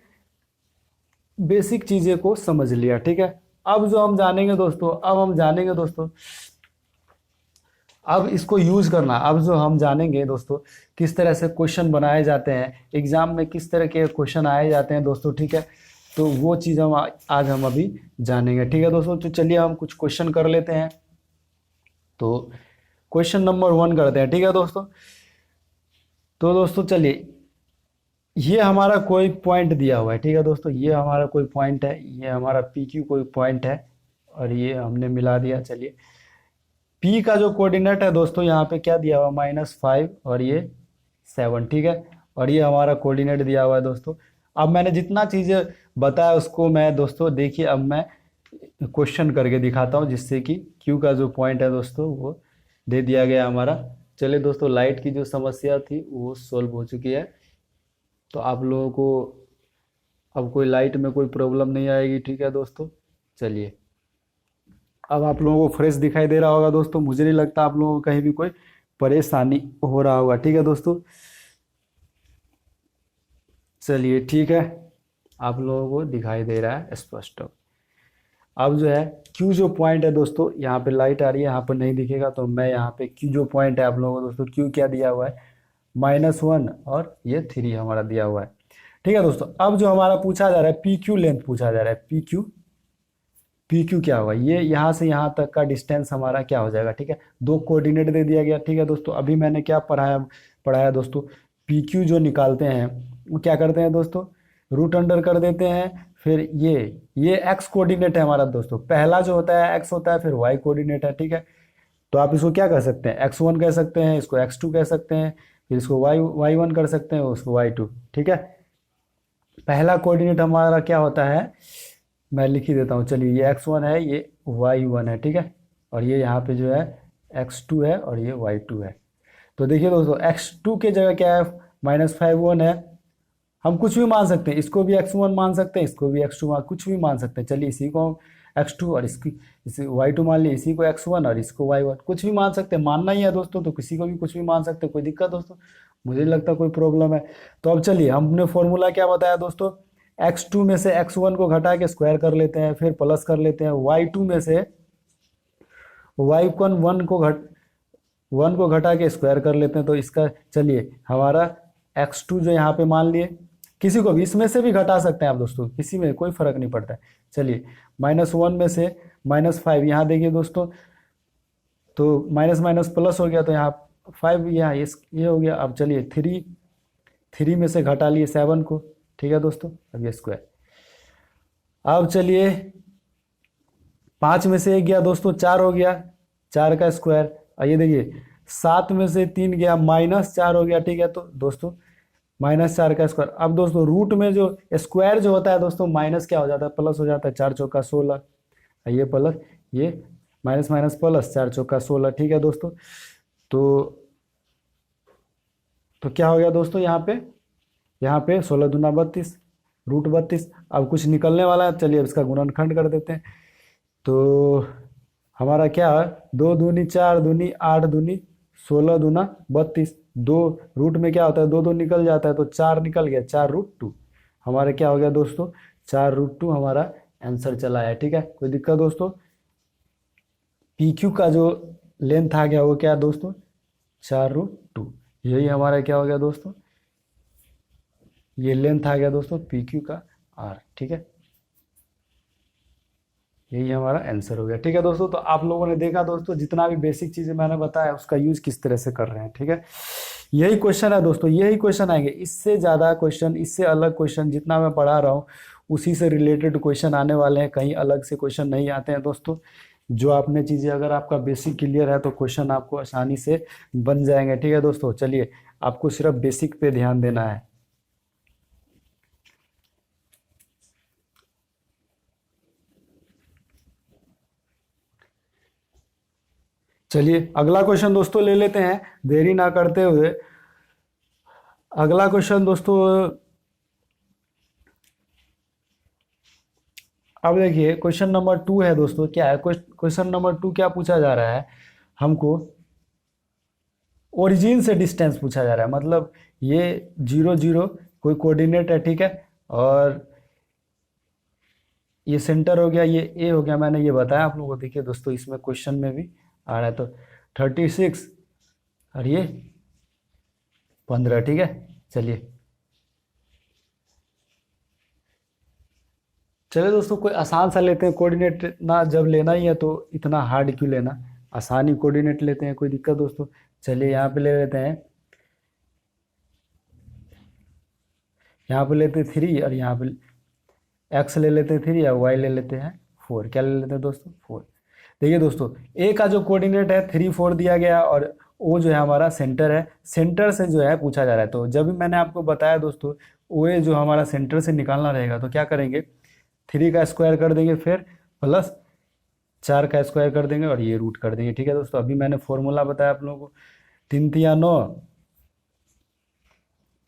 बेसिक चीजें को समझ लिया। ठीक है, अब जो हम जानेंगे दोस्तों, अब इसको यूज करना। अब जो हम जानेंगे दोस्तों, किस तरह से क्वेश्चन बनाए जाते हैं एग्जाम में, किस तरह के क्वेश्चन आए जाते हैं दोस्तों। ठीक है, तो वो चीज़ हम आज हम अभी जानेंगे। ठीक है दोस्तों, तो चलिए हम कुछ क्वेश्चन कर लेते हैं। तो क्वेश्चन नंबर 1 करते हैं। ठीक है दोस्तों, तो दोस्तों चलिए, ये हमारा कोई पॉइंट दिया हुआ है। ठीक है दोस्तों, ये हमारा कोई पॉइंट है, ये हमारा पी क्यू कोई पॉइंट है और ये हमने मिला दिया। चलिए, पी का जो कोऑर्डिनेट है दोस्तों, यहाँ पे क्या दिया हुआ, -5 और ये 7। ठीक है, और ये हमारा कोऑर्डिनेट दिया हुआ है दोस्तों। अब मैंने जितना चीज़ें बताया उसको मैं दोस्तों देखिए, अब मैं क्वेश्चन करके दिखाता हूँ, जिससे कि क्यू का जो पॉइंट है दोस्तों वो दे दिया गया हमारा। चलिए दोस्तों, लाइट की जो समस्या थी वो सॉल्व हो चुकी है, तो आप लोगों को अब कोई लाइट में कोई प्रॉब्लम नहीं आएगी। ठीक है दोस्तों, चलिए, अब आप लोगों को फ्रेश दिखाई दे रहा होगा दोस्तों, मुझे नहीं लगता आप लोगों को कहीं भी कोई परेशानी हो रहा होगा। ठीक है दोस्तों, चलिए ठीक है, आप लोगों को दिखाई दे रहा है स्पष्ट। अब जो है क्यू जो पॉइंट है दोस्तों, यहाँ पे लाइट आ रही है, यहाँ पर नहीं दिखेगा, तो मैं यहाँ पे क्यू जो पॉइंट है आप लोगों को दोस्तों, क्यू क्या दिया हुआ है, -1 और ये 3 हमारा दिया हुआ है। ठीक है दोस्तों, अब जो हमारा पूछा जा रहा है पी क्यू लेंथ पूछा जा रहा है, पी क्यू क्या होगा, ये यहाँ से यहाँ तक का डिस्टेंस हमारा क्या हो जाएगा। ठीक है, दो कोऑर्डिनेट दे दिया गया। ठीक है दोस्तों, अभी मैंने क्या पढ़ाया दोस्तों, पी क्यू जो निकालते हैं वो क्या करते हैं दोस्तों, रूट अंडर कर देते हैं, फिर ये एक्स कोऑर्डिनेट है हमारा दोस्तों, पहला जो होता है एक्स होता है, फिर वाई कोऑर्डिनेट है। ठीक है, तो आप इसको क्या कर सकते हैं, x1 कह सकते हैं, इसको x2 कह सकते हैं, फिर इसको y1 कर सकते हैं, उसको y2। ठीक है, पहला कोऑर्डिनेट हमारा क्या होता है, मैं लिख ही देता हूँ। चलिए, ये x1 है, ये y1 है। ठीक है, और ये यहाँ पे जो है x2 है और ये y2 है। तो देखिए दोस्तों, x2 के जगह क्या है, -5 है, हम कुछ भी मान सकते हैं, इसको भी x1 मान सकते हैं, इसको भी x2 कुछ भी मान सकते हैं। चलिए, इसी को x2 और इसे y2 मान लिया, इसी को x1 और इसको y1, कुछ भी मान सकते हैं, मानना ही है दोस्तों, तो किसी को भी कुछ भी मान सकते हैं, कोई दिक्कत दोस्तों, मुझे नहीं लगता कोई प्रॉब्लम है। तो अब चलिए, हमने फॉर्मूला क्या बताया दोस्तों, x2 में से x1 को घटा के स्क्वायर कर लेते हैं, फिर प्लस कर लेते हैं, y2 में से y1 1 को घटा के स्क्वायर कर लेते हैं। तो इसका चलिए, हमारा x2 जो यहाँ पे मान लिए, किसी को भी इसमें से भी घटा सकते हैं आप दोस्तों, किसी में कोई फर्क नहीं पड़ता है। चलिए, -1 में से -5, यहाँ देखिए दोस्तों, तो माइनस माइनस प्लस हो गया, तो यहाँ 5, यहाँ ये हो गया। अब चलिए, 3 में से घटा लिए 7 को। ठीक है दोस्तों, अब ये स्क्वायर। अब चलिए, 5 में से 1 गया दोस्तों, 4 हो गया, 4 का स्क्वायर। और ये देखिए, 7 में से 3 गया, -4 हो गया। ठीक है, तो दोस्तों -4 का स्क्वायर। अब दोस्तों, रूट में जो स्क्वायर जो होता है दोस्तों, माइनस क्या हो जाता है, प्लस हो जाता है, 4 चौका 16, ये प्लस, ये माइनस माइनस प्लस, 4 चौका 16। ठीक है दोस्तों, तो क्या हो गया दोस्तों, यहाँ पे 16 दूना 32, √32। अब कुछ निकलने वाला है, चलिए अब इसका गुणनखंड कर देते हैं। तो हमारा क्या है, 2 दूनी 4 दूनी 8 दूनी 16 दूना 32, 2 रूट में क्या होता है, 2 निकल जाता है, तो 4 निकल गया, 4√2 हमारा क्या हो गया दोस्तों, 4√2 हमारा आंसर चला है। ठीक है, कोई दिक्कत दोस्तों। पी क्यू का जो लेंथ आ गया वो क्या है दोस्तों, 4√2, यही हमारा क्या हो गया दोस्तों, ये लेंथ आ गया दोस्तों पी क्यू का आर। ठीक है, यही हमारा आंसर हो गया। ठीक है दोस्तों, तो आप लोगों ने देखा दोस्तों, जितना भी बेसिक चीज़ें मैंने बताया उसका यूज किस तरह से कर रहे हैं। ठीक है, यही क्वेश्चन है दोस्तों, यही क्वेश्चन आएंगे, इससे ज़्यादा क्वेश्चन, इससे अलग क्वेश्चन जितना मैं पढ़ा रहा हूँ उसी से रिलेटेड क्वेश्चन आने वाले हैं, कहीं अलग से क्वेश्चन नहीं आते हैं दोस्तों। जो आपने चीज़ें, अगर आपका बेसिक क्लियर है तो क्वेश्चन आपको आसानी से बन जाएंगे। ठीक है दोस्तों, चलिए, आपको सिर्फ बेसिक पे ध्यान देना है। चलिए अगला क्वेश्चन दोस्तों ले लेते हैं देरी ना करते हुए। अगला क्वेश्चन दोस्तों, अब देखिए क्वेश्चन नंबर 2 है दोस्तों। क्या है क्वेश्चन नंबर 2? क्या पूछा जा रहा है हमको? ओरिजिन से डिस्टेंस पूछा जा रहा है। मतलब ये 0 0 कोई कोऑर्डिनेट है, ठीक है, और ये सेंटर हो गया, ये ए हो गया। मैंने ये बताया आप लोगों को। देखिए दोस्तों इसमें क्वेश्चन में भी आ रहा है, तो 36 और ये 15, ठीक है। चलिए चलिए दोस्तों कोई आसान सा लेते हैं। कोऑर्डिनेट ना जब लेना ही है तो इतना हार्ड क्यों लेना, आसान ही कोऑर्डिनेट लेते हैं, कोई दिक्कत दोस्तों। चलिए यहाँ पे ले लेते हैं, यहाँ पे लेते हैं 3 और यहाँ पे एक्स ले लेते हैं 3 और वाई ले लेते हैं 4। क्या ले लेते हैं दोस्तों? 4। देखिए दोस्तों ए का जो कोऑर्डिनेट है 3 4 दिया गया, और ओ जो है हमारा सेंटर है, सेंटर से जो है पूछा जा रहा है। तो जब भी मैंने आपको बताया दोस्तों ओ ए जो हमारा सेंटर से निकालना रहेगा, तो क्या करेंगे, 3 का स्क्वायर कर देंगे, फिर प्लस 4 का स्क्वायर कर देंगे और ये रूट कर देंगे, ठीक है दोस्तों। अभी मैंने फॉर्मूला बताया आप लोगों को, 3 तिया 9,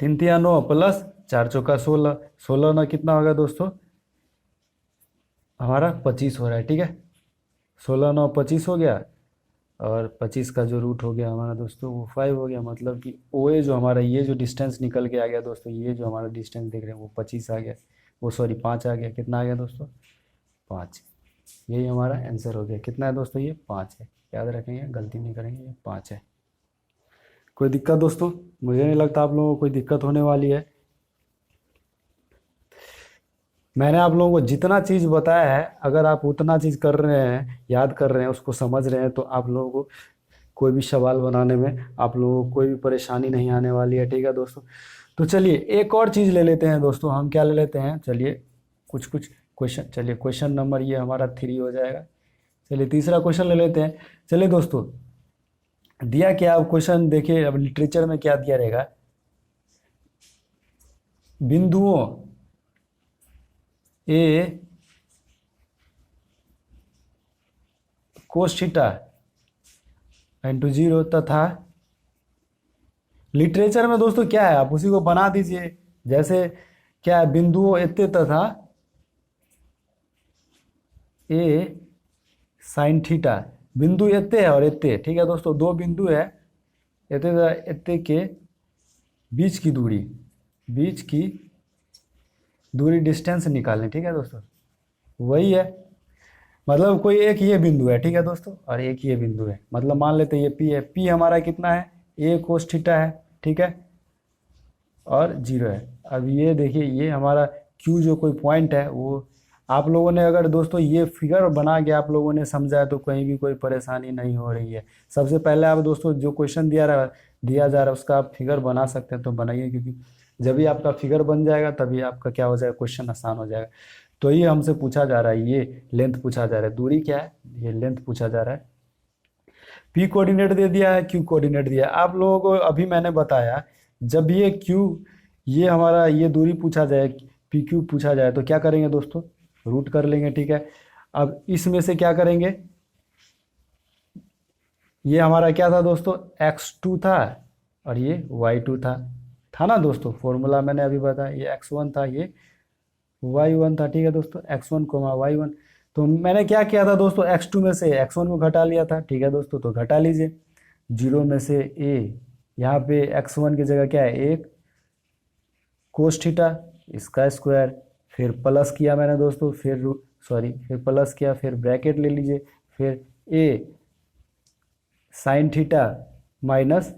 3 तिया 9 प्लस 4 चौका 16, 16 ना कितना होगा दोस्तों हमारा 25 हो रहा है, ठीक है। 16 9 25 हो गया, और 25 का जो रूट हो गया हमारा दोस्तों वो 5 हो गया। मतलब कि ओ ए जो हमारा ये जो डिस्टेंस निकल के आ गया दोस्तों, ये जो हमारा डिस्टेंस देख रहे हैं वो 25 आ गया, वो सॉरी 5 आ गया। कितना आ गया दोस्तों? 5। यही हमारा आंसर हो गया। कितना है दोस्तों? ये 5 है। याद रखेंगे, गलती नहीं करेंगे, ये 5 है। कोई दिक्कत दोस्तों? मुझे नहीं लगता आप लोगों को कोई दिक्कत होने वाली है। मैंने आप लोगों को जितना चीज़ बताया है, अगर आप उतना चीज़ कर रहे हैं, याद कर रहे हैं, उसको समझ रहे हैं, तो आप लोगों को कोई भी सवाल बनाने में आप लोगों को कोई भी परेशानी नहीं आने वाली है, ठीक है दोस्तों। तो चलिए एक और चीज़ ले लेते हैं दोस्तों। हम क्या ले लेते हैं? चलिए कुछ क्वेश्चन, चलिए क्वेश्चन नंबर ये हमारा 3 हो जाएगा। चलिए तीसरा क्वेश्चन ले लेते हैं। चलिए दोस्तों दिया क्या, अब क्वेश्चन देखिए, अब लिटरेचर में क्या दिया रहेगा, बिंदुओं ए कोस थीटा इंटू 0 तथा लिटरेचर में दोस्तों क्या है, आप उसी को बना दीजिए। जैसे क्या है, बिंदुओं एते तथा ए साइन थीटा। बिंदु एते है और एते, ठीक है दोस्तों, दो बिंदु है, एते तथा एते के बीच की दूरी डिस्टेंस निकालनी, ठीक है दोस्तों। वही है, मतलब कोई एक ये बिंदु है, ठीक है दोस्तों, और एक ये बिंदु है। मतलब मान लेते हैं ये पी है, पी हमारा कितना है, ए कोस थीटा है, ठीक है, और 0 है। अब ये देखिए ये हमारा क्यू जो कोई पॉइंट है, वो आप लोगों ने अगर दोस्तों ये फिगर बना के आप लोगों ने समझा है तो कहीं भी कोई परेशानी नहीं हो रही है। सबसे पहले आप दोस्तों जो क्वेश्चन दिया जा रहा है उसका आप फिगर बना सकते हैं तो बनाइए, क्योंकि जब भी आपका फिगर बन जाएगा तभी आपका क्या हो जाएगा, क्वेश्चन आसान हो जाएगा। तो ये हमसे पूछा जा रहा है, ये लेंथ पूछा जा रहा है, दूरी क्या है, ये लेंथ पूछा जा रहा है। पी कोऑर्डिनेट दे दिया है, क्यू कोऑर्डिनेट दिया है। आप लोगों को अभी मैंने बताया, जब ये क्यू, ये हमारा ये दूरी पूछा जाए, पी क्यू पूछा जाए, तो क्या करेंगे दोस्तों, रूट कर लेंगे, ठीक है। अब इसमें से क्या करेंगे, ये हमारा क्या था दोस्तों, x2 था और ये y2 था ना दोस्तों। फॉर्मूला मैंने अभी बताया, ये x1 था, ये y1 था, ठीक है दोस्तों, x1 y1। तो मैंने क्या किया था दोस्तों, x2 में से x1 को घटा लिया था, ठीक है दोस्तों, तो घटा लीजिए। 0 में से a, यहाँ पे x1 की जगह क्या है, 1 कोस थीटा, इसका स्क्वायर, फिर प्लस किया मैंने दोस्तों, फिर प्लस किया, फिर ब्रैकेट ले लीजिए, फिर a साइन थीटा माइनस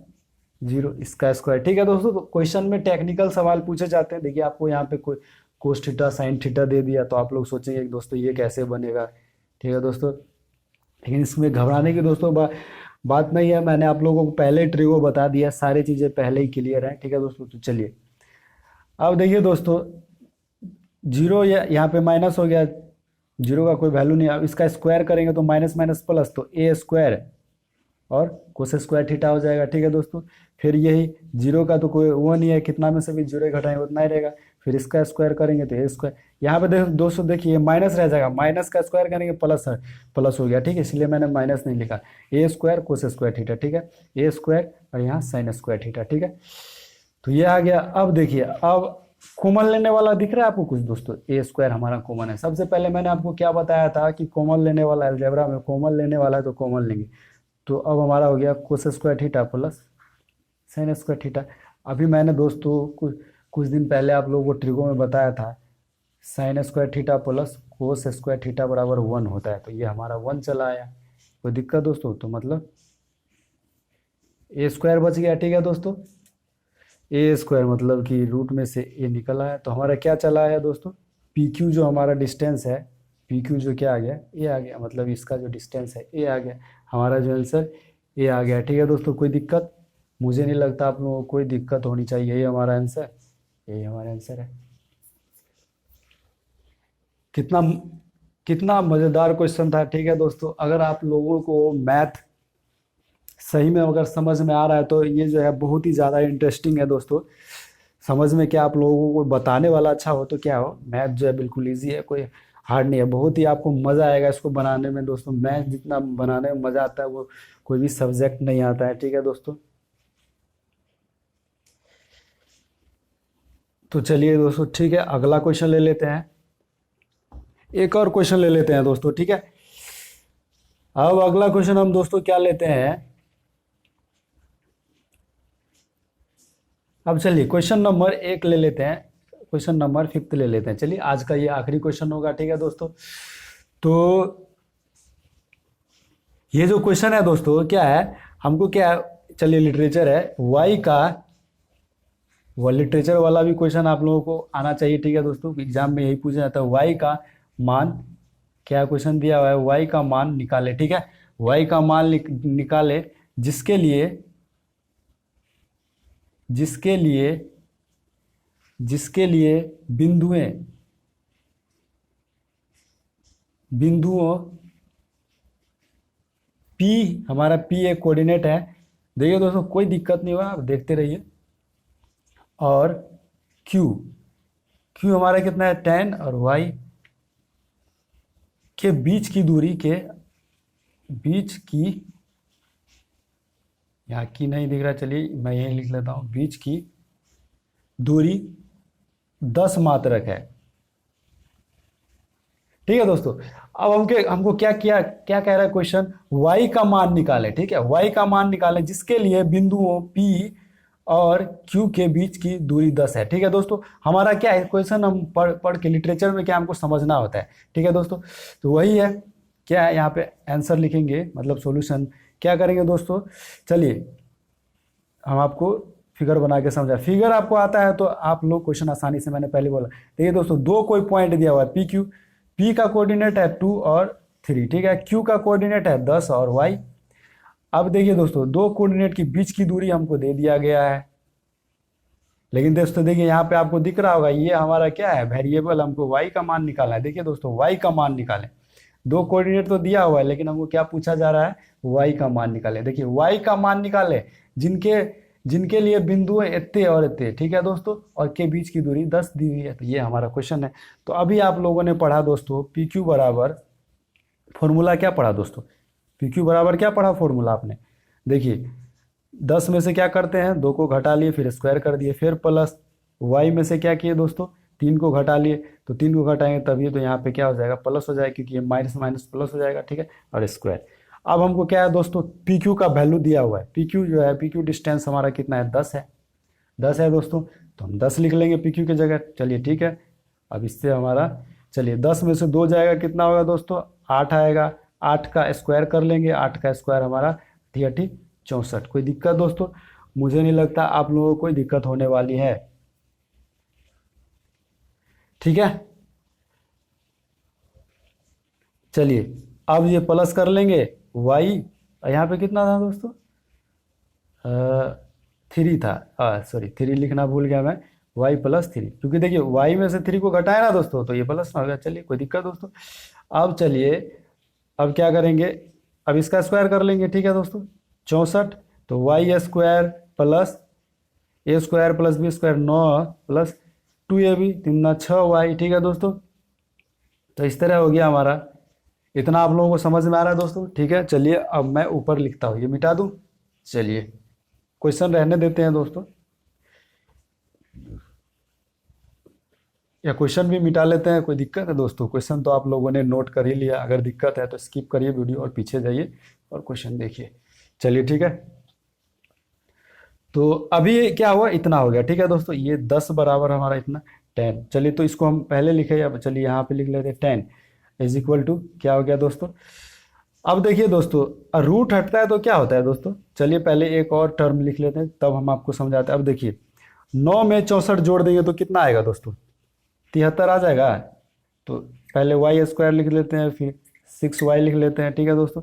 0 इसका स्क्वायर, ठीक है दोस्तों। तो क्वेश्चन में टेक्निकल सवाल पूछे जाते हैं। देखिए आपको यहाँ पे कोई कोस थीटा साइन थीटा दे दिया, तो आप लोग सोचेंगे कि दोस्तों ये कैसे बनेगा, ठीक है दोस्तों। लेकिन इसमें घबराने की दोस्तों बात नहीं है। मैंने आप लोगों को पहले ट्रिको बता दिया, सारी चीज़ें पहले ही क्लियर हैं, ठीक है दोस्तों। तो चलिए अब देखिए दोस्तों, 0 यहाँ पे माइनस हो गया, 0 का कोई वैल्यू नहीं। अब इसका स्क्वायर करेंगे तो माइनस माइनस प्लस, तो ए स्क्वायर और कोस स्क्वायर थीटा हो जाएगा, ठीक है दोस्तों। फिर यही 0 का तो कोई वो नहीं है, कितना में से भी 0 घटाएंगे उतना ही रहेगा। फिर इसका स्क्वायर करेंगे तो ए स्क्वायर। यहाँ पे देखो दोस्तों, देखिए माइनस रह जाएगा, माइनस का स्क्वायर करेंगे प्लस है, प्लस हो गया, ठीक है, इसलिए मैंने माइनस नहीं लिखा। ए स्क्वायर कोस स्क्वायर थीटा, ठीक है, ए स्क्वायर और यहाँ साइन स्क्वायर थीटा, ठीक है। तो ये आ गया। अब देखिए, अब कॉमन लेने वाला दिख रहा है आपको कुछ दोस्तों, ए स्क्वायर हमारा कॉमन है। सबसे पहले मैंने आपको क्या बताया था कि कॉमन लेने वाला, अलजेब्रा में कॉमन लेने वाला है तो कॉमन लेंगे। तो अब हमारा हो गया cos square theta plus sine square theta. अभी मैंने दोस्तों कुछ दिन पहले आप लोगों को ट्रिगो में बताया था, sine square theta plus cos square theta बराबर 1 होता है। तो ये हमारा 1 चला आया, कोई दिक्कत दोस्तों? तो मतलब ए स्क्वायर बच गया, ठीक है दोस्तों। ए स्क्वायर मतलब कि रूट में से ए निकल आया, तो हमारा क्या चला आया दोस्तों, पी क्यू जो हमारा डिस्टेंस है, पी क्यू जो क्या आ गया, ए आ गया, मतलब इसका जो डिस्टेंस है ए आ गया, हमारा जो आंसर ए आ गया, ठीक है दोस्तों। कोई दिक्कत? मुझे नहीं लगता आप लोगों को कोई दिक्कत होनी चाहिए, ये हमारा आंसर, यही हमारा आंसर है। कितना कितना मज़ेदार क्वेश्चन था, ठीक है दोस्तों। अगर आप लोगों को मैथ सही में अगर समझ में आ रहा है तो ये जो है बहुत ही ज़्यादा इंटरेस्टिंग है दोस्तों। समझ में क्या आप लोगों को बताने वाला अच्छा हो तो क्या हो, मैथ जो है बिल्कुल इजी है, कोई हार्ड नहीं है, बहुत ही आपको मज़ा आएगा इसको बनाने में दोस्तों। मैथ जितना बनाने में मज़ा आता है वो कोई भी सब्जेक्ट नहीं आता है, ठीक है दोस्तों। तो चलिए दोस्तों, ठीक है, अगला क्वेश्चन ले लेते हैं, एक और क्वेश्चन ले लेते हैं दोस्तों, ठीक है। अब अगला क्वेश्चन हम दोस्तों क्या लेते हैं, अब चलिए क्वेश्चन नंबर 1 ले लेते हैं, क्वेश्चन नंबर 5 ले लेते हैं। चलिए आज का ये आखिरी क्वेश्चन होगा, ठीक है दोस्तों। तो ये जो क्वेश्चन है दोस्तों क्या है, हमको क्या, चलिए लिटरेचर है, वाई का, वह लिटरेचर वाला भी क्वेश्चन आप लोगों को आना चाहिए, ठीक है दोस्तों। एग्जाम में यही पूछा जाता है, वाई का मान, क्या क्वेश्चन दिया हुआ है, वाई का मान निकाले, ठीक है। वाई का मान निकाले जिसके लिए जिसके लिए जिसके लिए बिंदुओं P, हमारा P एक कोऑर्डिनेट है। देखिए दोस्तों कोई दिक्कत नहीं होगा, आप देखते रहिए। और Q हमारा कितना है 10, और Y के बीच की दूरी यहाँ की नहीं दिख रहा, चलिए मैं यही लिख लेता हूँ, बीच की दूरी 10 मात्रक है, ठीक है दोस्तों। अब हमको क्या कह रहा है क्वेश्चन, y का मान निकाले, ठीक है, y का मान निकाले जिसके लिए बिंदुओं P और Q के बीच की दूरी 10 है, ठीक है दोस्तों। हमारा क्या है क्वेश्चन, हम पढ़ के लिटरेचर में क्या हमको समझना होता है, ठीक है दोस्तों। तो वही है, क्या है यहाँ पे आंसर लिखेंगे, मतलब सॉल्यूशन क्या करेंगे दोस्तों। चलिए हम आपको फिगर बना के समझा, फिगर आपको आता है तो आप लोग क्वेश्चन आसानी से, मैंने पहले बोला। देखिए दोस्तों दो कोई पॉइंट दिया हुआ है पी क्यू, पी का कोऑर्डिनेट है 2 और 3, ठीक है, क्यू का कोऑर्डिनेट है 10 और वाई। अब देखिए दोस्तों दो कोऑर्डिनेट के बीच की दूरी हमको दे दिया गया है, लेकिन दोस्तों देखिए यहाँ पे आपको दिख रहा होगा ये हमारा क्या है वेरिएबल, हमको वाई का मान निकालना है। देखिए दोस्तों वाई का मान निकालें, दो कोऑर्डिनेट तो दिया हुआ है लेकिन हमको क्या पूछा जा रहा है, वाई का मान निकालें। देखिए वाई का मान निकालें जिनके लिए बिंदु है इतने और इतने, ठीक है दोस्तों, और के बीच की दूरी 10 दी हुई है। तो ये हमारा क्वेश्चन है। तो अभी आप लोगों ने पढ़ा दोस्तों पी क्यू बराबर, फॉर्मूला क्या पढ़ा दोस्तों, पी क्यू बराबर क्या पढ़ा फॉर्मूला आपने, देखिए 10 में से क्या करते हैं 2 को घटा लिए, फिर स्क्वायर कर दिए, फिर प्लस वाई में से क्या किए दोस्तों 3 को घटा लिए, तो 3 को घटाएंगे तभी तो यहाँ पे क्या हो जाएगा प्लस हो जाएगा, क्योंकि ये माइनस माइनस प्लस हो जाएगा, ठीक है, और स्क्वायर। अब हमको क्या है दोस्तों पी क्यू का वैल्यू दिया हुआ है, पी क्यू जो है पी क्यू डिस्टेंस हमारा कितना है 10 है, 10 है दोस्तों, तो हम 10 लिख लेंगे पी क्यू की जगह। चलिए ठीक है, अब इससे हमारा, चलिए 10 में से 2 जाएगा कितना होगा दोस्तों 8 आएगा, 8 का स्क्वायर कर लेंगे, 8 का स्क्वायर हमारा 64। कोई दिक्कत दोस्तों, मुझे नहीं लगता आप लोगों को कोई दिक्कत होने वाली है, ठीक है। चलिए अब ये प्लस कर लेंगे y, यहाँ पे कितना था दोस्तों 3 था, सॉरी 3 लिखना भूल गया मैं, y + 3, क्योंकि देखिए y में से 3 को घटाए ना दोस्तों तो ये प्लस ना हो गया। चलिए कोई दिक्कत दोस्तों, अब चलिए अब क्या करेंगे, अब इसका स्क्वायर कर लेंगे, ठीक है दोस्तों 64, तो y² + a² + b² 9 + 2ab 6y, ठीक है दोस्तों। तो इस तरह हो गया हमारा। इतना आप लोगों को समझ में आ रहा है दोस्तों, ठीक है। चलिए अब मैं ऊपर लिखता हूँ, ये मिटा दूँ। चलिए क्वेश्चन रहने देते हैं दोस्तों, या क्वेश्चन भी मिटा लेते हैं, कोई दिक्कत है दोस्तों? क्वेश्चन तो आप लोगों ने नोट कर ही लिया, अगर दिक्कत है तो स्किप करिए वीडियो और पीछे जाइए और क्वेश्चन देखिए। चलिए ठीक है। तो अभी क्या हुआ, इतना हो गया, ठीक है दोस्तों। ये 10 बराबर हमारा इतना 10। चलिए तो इसको हम पहले लिखे, अब चलिए यहाँ पे लिख लेते हैं 10 इज इक्वल टू क्या हो गया दोस्तों। अब देखिए दोस्तों, रूट हटता है तो क्या होता है दोस्तों। चलिए पहले एक और टर्म लिख लेते हैं, तब हम आपको समझाते हैं। अब देखिए 9 में 64 जोड़ देंगे तो कितना आएगा दोस्तों, 73 आ जाएगा। तो पहले वाई स्क्वायर लिख लेते हैं, फिर 6y लिख लेते हैं, ठीक है दोस्तों।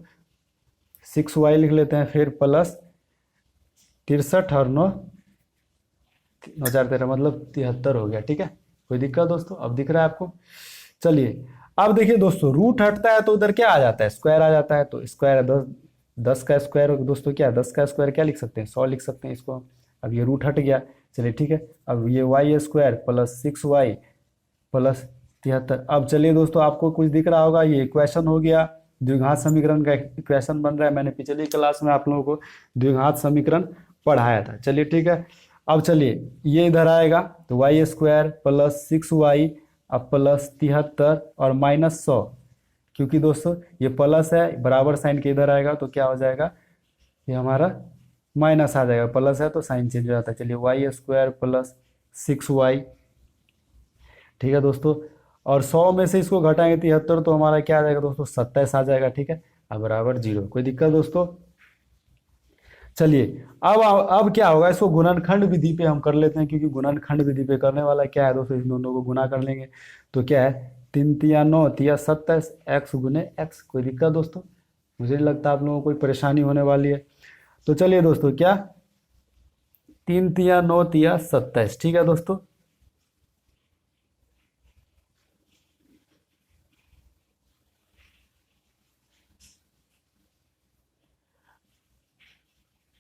6y लिख लेते हैं, फिर प्लस 63 और 9 9×4 = 13, मतलब 73 हो गया, ठीक है। कोई दिक्कत दोस्तों, अब दिख रहा है आपको। चलिए अब देखिए दोस्तों, रूट हटता है तो उधर क्या आ जाता है, स्क्वायर आ जाता है। तो स्क्वायर है 10, 10 का स्क्वायर दोस्तों क्या है, 10 का स्क्वायर क्या लिख सकते हैं, 100 लिख सकते हैं इसको। अब ये रूट हट गया, चलिए ठीक है। अब ये Y square plus 6y plus 73। अब चलिए दोस्तों, आपको कुछ दिख रहा होगा, ये इक्वेशन हो गया, द्विघात समीकरण का इक्वेशन बन रहा है। मैंने पिछली क्लास में आप लोगों को द्विघात समीकरण पढ़ाया था। चलिए ठीक है। अब चलिए ये इधर आएगा, तो वाई स्क्वायर प्लस 6y अब प्लस 73 और माइनस 100, क्योंकि दोस्तों ये प्लस है, बराबर साइन के इधर आएगा तो क्या हो जाएगा, ये हमारा माइनस आ जाएगा। प्लस है तो साइन चेंज हो जाता है। चलिए वाई स्क्वायर प्लस 6y, ठीक है दोस्तों। और 100 में से इसको घटाएंगे 73 तो हमारा क्या आ जाएगा दोस्तों, 27 आ जाएगा, ठीक है। अब बराबर 0। कोई दिक्कत दोस्तों। चलिए अब क्या होगा, इसको गुणनखंड विधि पे हम कर लेते हैं, क्योंकि गुणनखंड विधि पे करने वाला क्या है दोस्तों, इन दोनों को गुना कर लेंगे। तो क्या है, 3 तिया 9 तिया 27 x गुने x। कोई दिक्कत दोस्तों, मुझे नहीं लगता आप लोगों को कोई परेशानी होने वाली है। तो चलिए दोस्तों, क्या 3 तिया 9 तिया 27, ठीक है दोस्तों।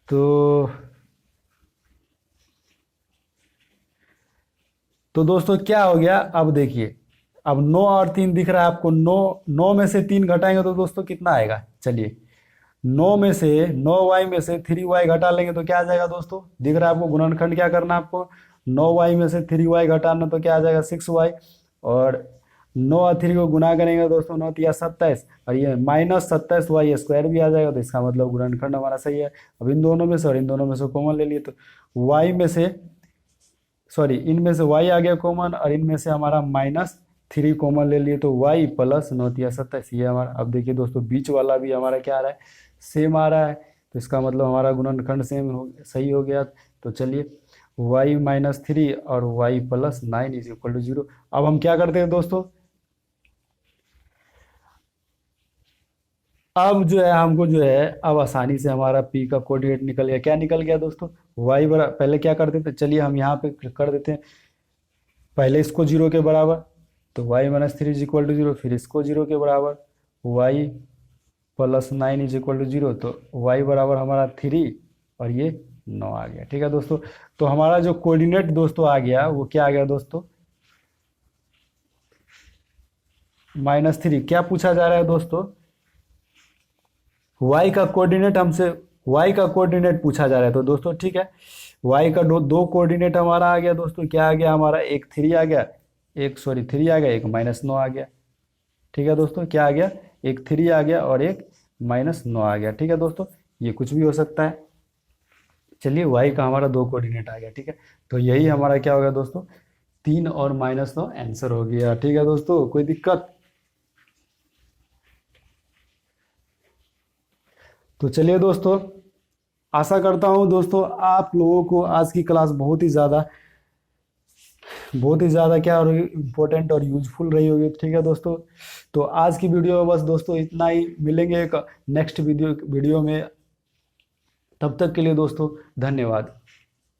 तो दोस्तों क्या हो गया, अब देखिए, अब 9 और 3 दिख रहा है आपको। 9 में से 3 घटाएंगे तो दोस्तों कितना आएगा, चलिए 9y में से 3y घटा लेंगे तो क्या आ जाएगा दोस्तों, दिख रहा है आपको। गुणनखंड क्या करना है आपको, 9y में से 3y घटाना तो क्या आ जाएगा 6y, और 9 और 3 को गुना करेंगे दोस्तों, 9 तिया 27, और ये माइनस 27y स्क्वायर भी आ जाएगा। तो इसका मतलब गुणनखंड हमारा सही है। अब इन दोनों में से और इन दोनों में से कॉमन ले लिए, तो y में से सॉरी इनमें से y आ गया कॉमन, और इनमें से हमारा -3 कॉमन ले लिए, तो y प्लस 9 तिया 27 ये हमारा। अब देखिए दोस्तों, बीच वाला भी हमारा क्या आ रहा है, सेम आ रहा है। तो इसका मतलब हमारा गुणनखंड सही हो गया। तो चलिए y -3 और y plus 9 is equal to 0। अब हम क्या करते हैं दोस्तों, अब जो है हमको जो है, अब आसानी से हमारा p का कोऑर्डिनेट निकल गया। क्या निकल गया दोस्तों, y बराबर, पहले क्या करते थे, चलिए हम यहाँ पे कर देते हैं, पहले इसको 0 के बराबर, तो y -3 इज इक्वल टू 0, फिर इसको 0 के बराबर, y plus 9 is equal to 0, तो y बराबर हमारा 3 और ये 9 आ गया, ठीक है दोस्तों। तो हमारा जो कोऑर्डिनेट दोस्तों आ गया, वो क्या आ गया दोस्तों, -3। क्या पूछा जा रहा है दोस्तों, y का कोऑर्डिनेट हमसे, y का कोऑर्डिनेट पूछा जा रहा है। तो दोस्तों ठीक है, y का दो कोऑर्डिनेट हमारा आ गया दोस्तों। क्या आ गया हमारा, एक 3 आ गया, एक 3 आ गया, एक -9 आ गया, ठीक है दोस्तों। क्या आ गया, एक 3 आ गया और एक -9 आ गया, ठीक है दोस्तों। ये कुछ भी हो सकता है। चलिए y का हमारा 2 कोऑर्डिनेट आ गया, ठीक है। तो यही हमारा क्या हो गया दोस्तों, 3 और -9 आंसर हो गया, ठीक है दोस्तों। कोई दिक्कत। तो चलिए दोस्तों, आशा करता हूँ दोस्तों आप लोगों को आज की क्लास बहुत ही ज़्यादा क्या इम्पोर्टेंट और यूजफुल रही होगी, ठीक है दोस्तों। तो आज की वीडियो में बस दोस्तों इतना ही, मिलेंगे एक नेक्स्ट वीडियो में। तब तक के लिए दोस्तों धन्यवाद।